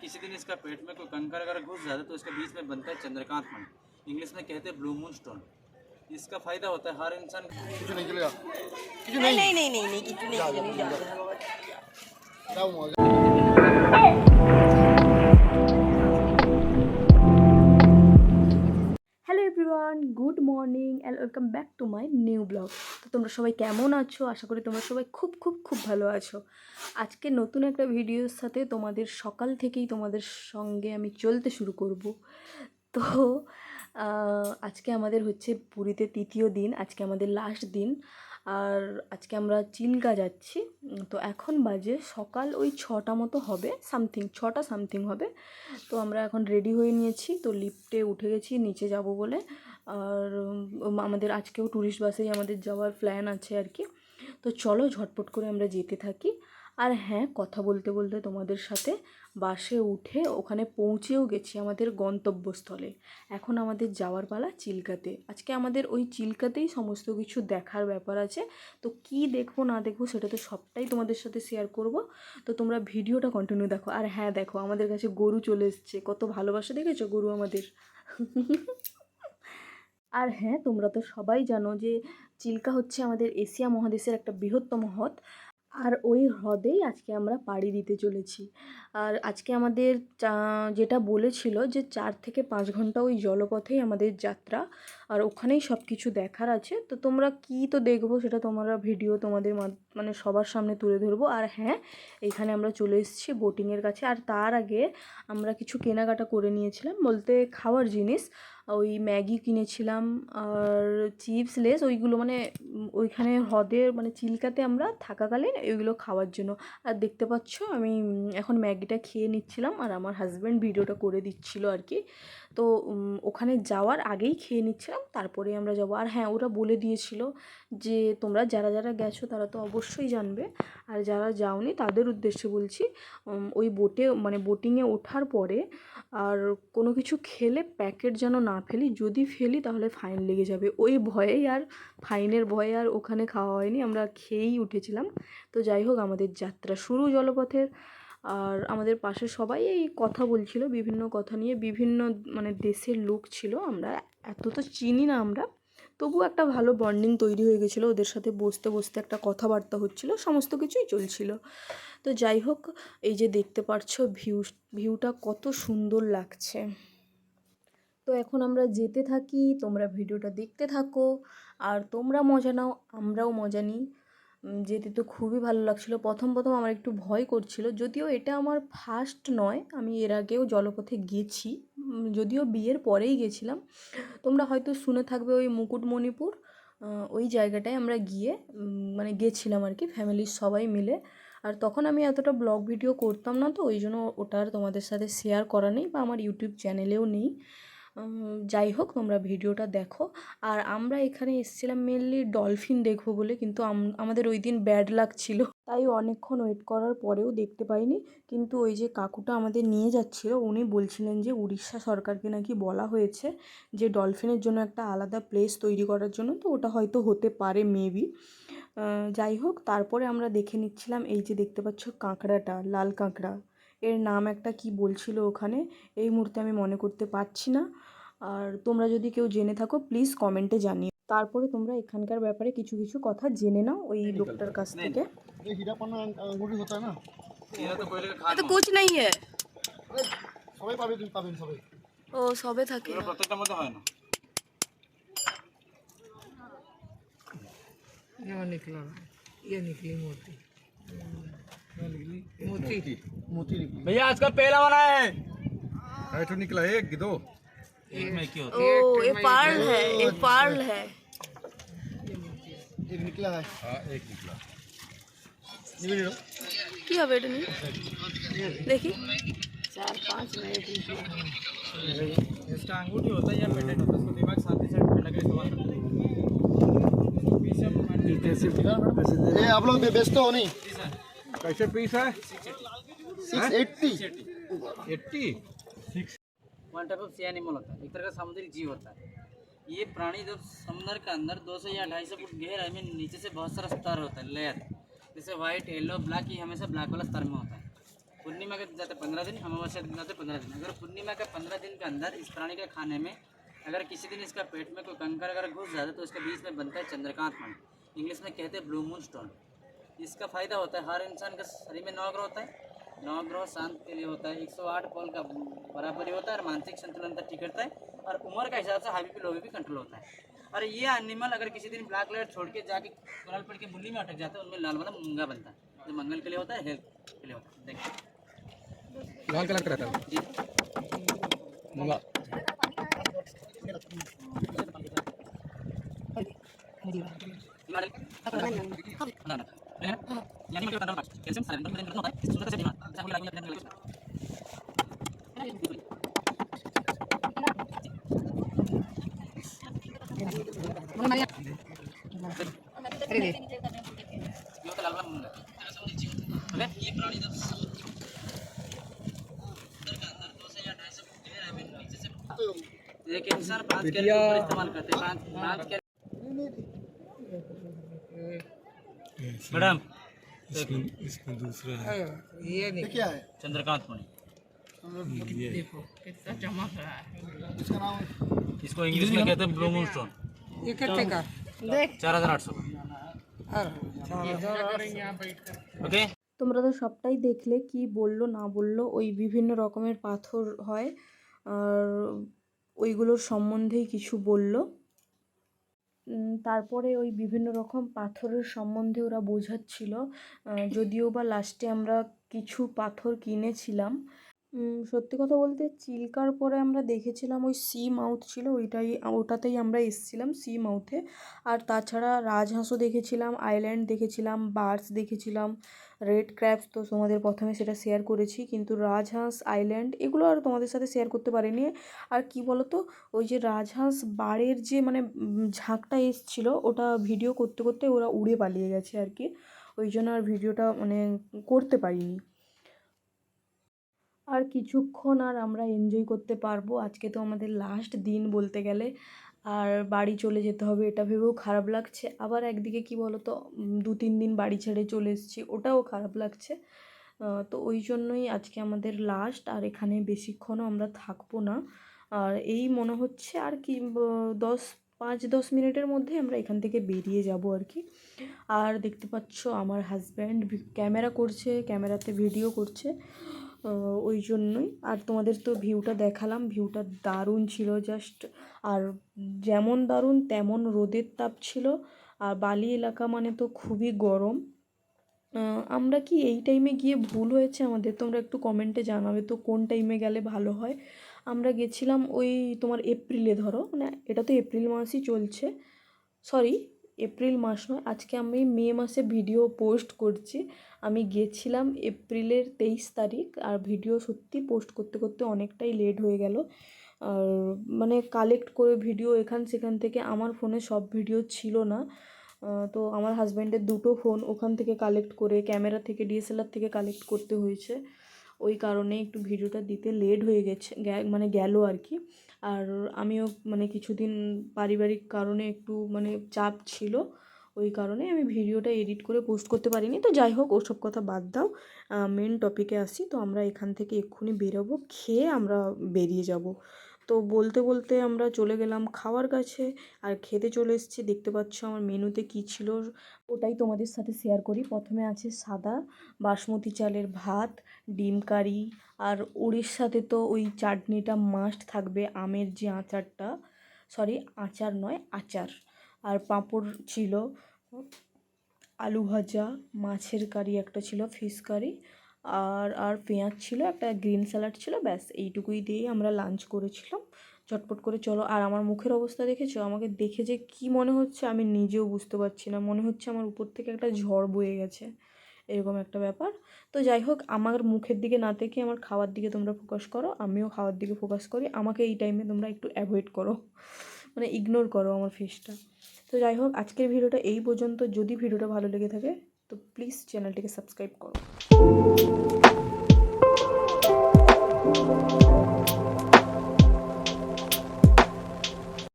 किसी दिन इसका पेट में कोई कंकर अगर घुस जाता है तो इसके बीच में बनता है चंद्रकांत मंड, इंग्लिश में कहते हैं ब्लू मून स्टोन। इसका फायदा होता है हर इंसान কিছু নেই চলে যা কিছু नहीं নেই नहीं नहीं नहीं কিছু नहीं দাও hello everyone, good morning and welcome back to my new blog. তো তোমরা সবাই কেমন আছো? আশা করি তোমরা সবাই খুব খুব খুব ভালো আছো। আজকে নতুন একটা ভিডিওর সাথে তোমাদের সকাল থেকেই তোমাদের সঙ্গে আমি চলতে শুরু করব। তো আজকে আমাদের হচ্ছে পুরীতে তৃতীয় দিন, আজকে আমাদের লাস্ট দিন। আর আজকে আমরা চিল্কা যাচ্ছি। তো এখন বাজে সকাল ওই 6টা মতো হবে, সামথিং 6টা সামথিং হবে। তো আমরা এখন রেডি হয়ে নিয়েছি, তো লিফটে উঠে গেছি নিচে যাব বলে। আর আমাদের আজকেও ট্যুরিস্ট বাসেই আমাদের যাওয়ার প্ল্যান আছে আর কি। তো চলো ঝটপট করে আমরা যেতে থাকি। আর হ্যাঁ, কথা বলতে বলতে তোমাদের সাথে বাসে উঠে ওখানে পৌঁছেও গেছি আমাদের গন্তব্যস্থলে। এখন আমাদের যাওয়ার পালা চিল্কাতে। আজকে আমাদের ওই চিল্কাতেই সমস্ত কিছু দেখার ব্যাপার আছে। তো কি দেখবো না দেখবো সেটা তো সবটাই তোমাদের সাথে শেয়ার করব। তো তোমরা ভিডিওটা কন্টিনিউ দেখো। আর হ্যাঁ দেখো, আমাদের কাছে গরু চলে এসছে, কত ভালোবাসা দেখেছো গরু আমাদের। আর হ্যাঁ, তোমরা তো সবাই জানো যে চিল্কা হচ্ছে আমাদের এশিয়া মহাদেশের একটা বৃহত্তম হ্রদ। আর ওই হ্রদেই আজকে আমরা পাড়ি দিতে চলেছি। আর আজকে আমাদের যেটা বলেছিল যে 4 থেকে 5 ঘন্টা ওই জলপথেই আমাদের যাত্রা, আর ওখানেই সব কিছু দেখার আছে। তো তোমরা কি তো দেখবো সেটা তোমরা ভিডিও তোমাদের মানে সবার সামনে তুলে ধরবো। আর হ্যাঁ, এখানে আমরা চলে এসেছি বোটিংয়ের কাছে। আর তার আগে আমরা কিছু কেনাকাটা করে নিয়েছিলাম, বলতে খাওয়ার জিনিস। ওই ম্যাগি কিনেছিলাম আর চিপস লেস, ওইগুলো মানে ওইখানে হ্রদের মানে চিল্কাতে আমরা থাকাকালীন ওইগুলো খাওয়ার জন্য। আর দেখতে পাচ্ছ আমি এখন ম্যাগিটা খেয়ে নিচ্ছিলাম, আর আমার হাজব্যান্ড ভিডিওটা করে দিচ্ছিল আর কি। তো ওখানে যাওয়ার আগেই খেয়ে নিচ্ছিলাম, তারপরে আমরা যাব। আর হ্যাঁ, ওরা বলে দিয়েছিল যে তোমরা যারা যারা গেছো তারা তো অবশ্যই জানবে, আর যারা যাওনি তাদের উদ্দেশ্যে বলছি, ওই বোটে মানে বোটিংয়ে ওঠার পরে আর কোনো কিছু খেলে প্যাকেট যেন না ফেলি, যদি ফেলি তাহলে ফাইন লেগে যাবে। ওই ভয়েই আর ফাইনের ভয়ে আর ওখানে খাওয়া হয়নি, আমরা খেয়েই উঠেছিলাম। তো যাই হোক, আমাদের যাত্রা শুরু জলপথের। আর আমাদের পাশে সবাই এই কথা বলছিল, বিভিন্ন কথা নিয়ে, বিভিন্ন মানে দেশের লোক ছিল। আমরা এত তো চিনি না আমরা, তবু একটা ভালো বন্ডিং তৈরি হয়ে গেছিলো। ওদের সাথে বসতে বসতে একটা কথাবার্তা হচ্ছিলো, সমস্ত কিছুই চলছিল। তো যাই হোক, এই যে দেখতে পাচ্ছ ভিউটা কত সুন্দর লাগছে। তো এখন আমরা যেতে থাকি, তোমরা ভিডিওটা দেখতে থাকো আর তোমরা মজা নাও, আমরাও মজা নিই। যেতে তো খুবই ভালো লাগছিলো। প্রথম আমার একটু ভয় করছিল, যদিও এটা আমার ফার্স্ট নয়, আমি এর আগেও জলপথে গেছি, যদিও বিয়ের পরেই গেছিলাম। তোমরা হয়তো শুনে থাকবে ওই মুকুটমণিপুর, ওই জায়গাটায় আমরা গিয়ে মানে গেছিলাম আর কি, ফ্যামিলির সবাই মিলে। আর তখন আমি এতটা ব্লগ ভিডিও করতাম না, তো ওই জন্য ওটা আর তোমাদের সাথে শেয়ার করা নেই, বা আমার ইউটিউব চ্যানেলেও নেই। যাই হোক, তোমরা ভিডিওটা দেখো। আর আমরা এখানে এসেছিলাম মেনলি ডলফিন দেখবো বলে, কিন্তু আমাদের ওই দিন ব্যাড লাক ছিল, তাই অনেকক্ষণ ওয়েট করার পরেও দেখতে পাইনি। কিন্তু ওই যে কাকুটা আমাদের নিয়ে যাচ্ছিল, উনি বলছিলেন যে উড়িষ্যা সরকারকে নাকি বলা হয়েছে যে ডলফিনের জন্য একটা আলাদা প্লেস তৈরি করার জন্য, তো ওটা হয়তো হতে পারে মেবি। যাই হোক, তারপরে আমরা দেখে নিচ্ছিলাম এই যে দেখতে পাচ্ছ কাঁকড়াটা, লাল কাঁকড়া, এর নাম একটা কি বলছিল ওখানে, এই মুহূর্তে আমি মনে করতে পারছি না। আর তোমরা যদি কেউ জেনে থাকো প্লিজ কমেন্টে জানিও। তারপরে তোমরা এখানকার ব্যাপারে কিছু কিছু কথা জেনে নাও ওই লোকটার কাছ থেকে। तो कुछ नहीं है, সবাই পাবে, তুমি পাবেন সবাই। ও সবে থাকে না। প্রত্যেকটা মধ্যে হয় না। ये निकला, ये निकली मोती, मोती मोती निकली भैया आज का पहला वाला है। तो निकला एक दो एक में क्यों ओ ये पार्ल है, ये पार्ल है। एक निकला है। हाँ, एक निकला। কি হবে এটা নিয়ে দেখি 4-5 मिनट निकला। इसका अंगूठी होता है या पेंडेंट होता है, इसको दिमाग शांति से ठंडा के इस्तेमाल करते हैं। ये आप लोग बेचते हो नहीं? कैसे पीस है? 680 80 one type of sea animal होता है, एक तरह का समुद्री जीव होता है। ये प्राणी जब समुद्र के अंदर 200 या 250 फुट गहराई में नीचे से बहुत सारा स्तर होता है, लेयर, जैसे वाइट, येलो, ब्लैक, ये हमेशा ब्लैक वाला स्तर में होता है। पूर्णिमा के जाते 15 दिन, अमावस्या के दिन जाते 15 दिन। अगर पूर्णिमा के 15 दिन के अंदर इस प्राणी के खाने में अगर किसी दिन इसका पेट में कोई कंकर अगर घुस जाता है तो इसके बीच में बनता है चंद्रकांत मंड, इंग्लिश में कहते हैं ब्लू मून स्टोन। इसका फ़ायदा होता है, हर इंसान के शरीर में 9 ग्रह होता है, 9 ग्रह शांत के लिए होता है, 108 पोल का बराबरी होता है और मानसिक संतुलन तक ठीक करता है और उम्र का हिसाब से high BP low BP control होता है। और ये एनिमल अगर किसी दिन ब्लैक लेयर छोड़ के जाके कोरल पेड़ की मुंडी में अटक जाता है, उनमें लाल वाला मूंगा बनता है, जो मंगल के लिए होता है, हेल्थ के लिए होता है। देखिए लाल कलर का रहता है मूंगा। एक इंसान 5 कैरेट के ऊपर इस्तेमाल करते हैं, 5 कैरेट। मैडम ये नहीं क्या है चंद्रकांत मणि, देखो कितना चमक रहा है। इसका नाम इसको इंग्लिश में कहते हैं ब्लू मून स्टोन। ये कितने का? देख 4800 ওকে। তোমরা তো সবটাই দেখলে কি বললো না বললো, ওই বিভিন্ন রকমের পাথর হয় আর ওইগুলোর সম্বন্ধেই কিছু বললো। তারপরে ওই বিভিন্ন রকম পাথরের সম্বন্ধে ওরা বোঝাচ্ছিল, যদিও বা লাস্টে আমরা কিছু পাথর কিনেছিলাম। সত্যি কথা বলতে চিল্কার পরে আমরা দেখেছিলাম ওই সি মাউথ ছিল, ওটাতেই আমরা এসেছিলাম সি মাউথে। আর তাছাড়া রাজহাঁসও দেখেছিলাম, আইল্যান্ড দেখেছিলাম, বার্ডস দেখেছিলাম, রেড ক্র্যাবস তো তোমাদের প্রথমে সেটা শেয়ার করেছি, কিন্তু রাজহাঁস আইল্যান্ড এগুলো আর তোমাদের সাথে শেয়ার করতে পারিনি। আর কি বলো তো, ওই যে রাজহাঁস বাড়ের যে মানে ঝাঁকটা এসছিলো, ওটা ভিডিও করতে করতে ওরা উড়ে পালিয়ে গেছে আর কি, ওই জন্য আর ভিডিওটা মানে করতে পারিনি। আর কিছুক্ষণ আর আমরা এনজয় করতে পারবো, আজকে তো আমাদের লাস্ট দিন বলতে গেলে, আর বাড়ি চলে যেতে হবে এটা ভেবেও খারাপ লাগছে। আবার একদিকে কি বলো তো, 2-3 দিন বাড়ি ছেড়ে চলে এসেছি, ওটাও খারাপ লাগছে। তো ওই জন্যই আজকে আমাদের লাস্ট, আর এখানে বেশিক্ষণও আমরা থাকবো না। আর এই মনে হচ্ছে আর কি 5-10 মিনিটের মধ্যে আমরা এখান থেকে বেরিয়ে যাব আর কি। আর দেখতে পাচ্ছ আমার হাজব্যান্ড ক্যামেরা করছে, ক্যামেরাতে ভিডিও করছে, ওই জন্যই। আর তোমাদের তো ভিউটা দেখালাম, ভিউটা দারুণ ছিল জাস্ট, আর যেমন দারুণ তেমন রোদের তাপ ছিল, আর বালি এলাকা মানে তো খুবই গরম। আমরা কি এই টাইমে গিয়ে ভুল হয়েছে আমাদের? তোমরা একটু কমেন্টে জানাবে তো কোন টাইমে গেলে ভালো হয়। আমরা গেছিলাম ওই তোমার এপ্রিলে, ধরো মানে এটা তো এপ্রিল মাসই চলছে, সরি এপ্রিল মাস নয়, আজকে আমি মে মাসে ভিডিও পোস্ট করছি। আমি গেছিলাম এপ্রিলের 23 তারিখ, আর ভিডিও সত্যি পোস্ট করতে করতে অনেকটাই লেট হয়ে গেল। আর মানে কালেক্ট করে ভিডিও এখান সেখান থেকে, আমার ফোনে সব ভিডিও ছিল না, তো আমার হাজব্যান্ডের 2টো ফোন ওখান থেকে কালেক্ট করে, ক্যামেরা থেকে ডিএসএলআর থেকে কালেক্ট করতে হয়েছে, ওই কারণে একটু ভিডিওটা দিতে লেট হয়ে গেছে মানে গেল আর কি। আর আমিও মানে কিছুদিন পারিবারিক কারণে একটু মানে চাপ ছিল, ওই কারণে আমি ভিডিওটা এডিট করে পোস্ট করতে পারিনি। তো যাই হোক, ওসব কথা বাদ দাও, মেন টপিকে আসি। তো আমরা এখান থেকে এক্ষুনি বেরোবো, খেয়ে আমরা বেরিয়ে যাব। তো বলতে বলতে আমরা চলে গেলাম খাওয়ার কাছে, আর খেতে চলে এসেছি। দেখতে পাচ্ছ আমার মেনুতে কী ছিল, ওটাই তোমাদের সাথে শেয়ার করি। প্রথমে আছে সাদা বাসমতি চালের ভাত, ডিম কারি, আর উড়িষ্যাতে তো ওই চাটনিটা মাস্ট থাকবে, আমের যে আচারটা, সরি আচার নয় আচার, আর পাঁপড় ছিল, আলু ভাজা, মাছের কারি একটা ছিল, ফিশ কারি, আর পেঁয়াজ ছিল, একটা গ্রিন স্যালাড ছিল, ব্যাস এইটুকুই দিয়েই আমরা লাঞ্চ করেছিলাম চটপট করে। চলো, আর আমার মুখের অবস্থা দেখেছো? আমাকে দেখে যে কী মনে হচ্ছে আমি নিজেও বুঝতে পারছি না, মনে হচ্ছে আমার উপর থেকে একটা ঝড় বয়ে গেছে, এরকম একটা ব্যাপার। তো যাই হোক, আমার মুখের দিকে না থেকে আমার খাওয়ার দিকে তোমরা ফোকাস করো, আমিও খাওয়ার দিকে ফোকাস করি। আমাকে এই টাইমে তোমরা একটু অ্যাভয়েড করো, মানে ইগনোর করো আমার ফেসটা। তো যাই হোক, আজকের ভিডিওটা এই পর্যন্ত। যদি ভিডিওটা ভালো লেগে থাকে তো প্লিজ চ্যানেলটিকে সাবস্ক্রাইব করো।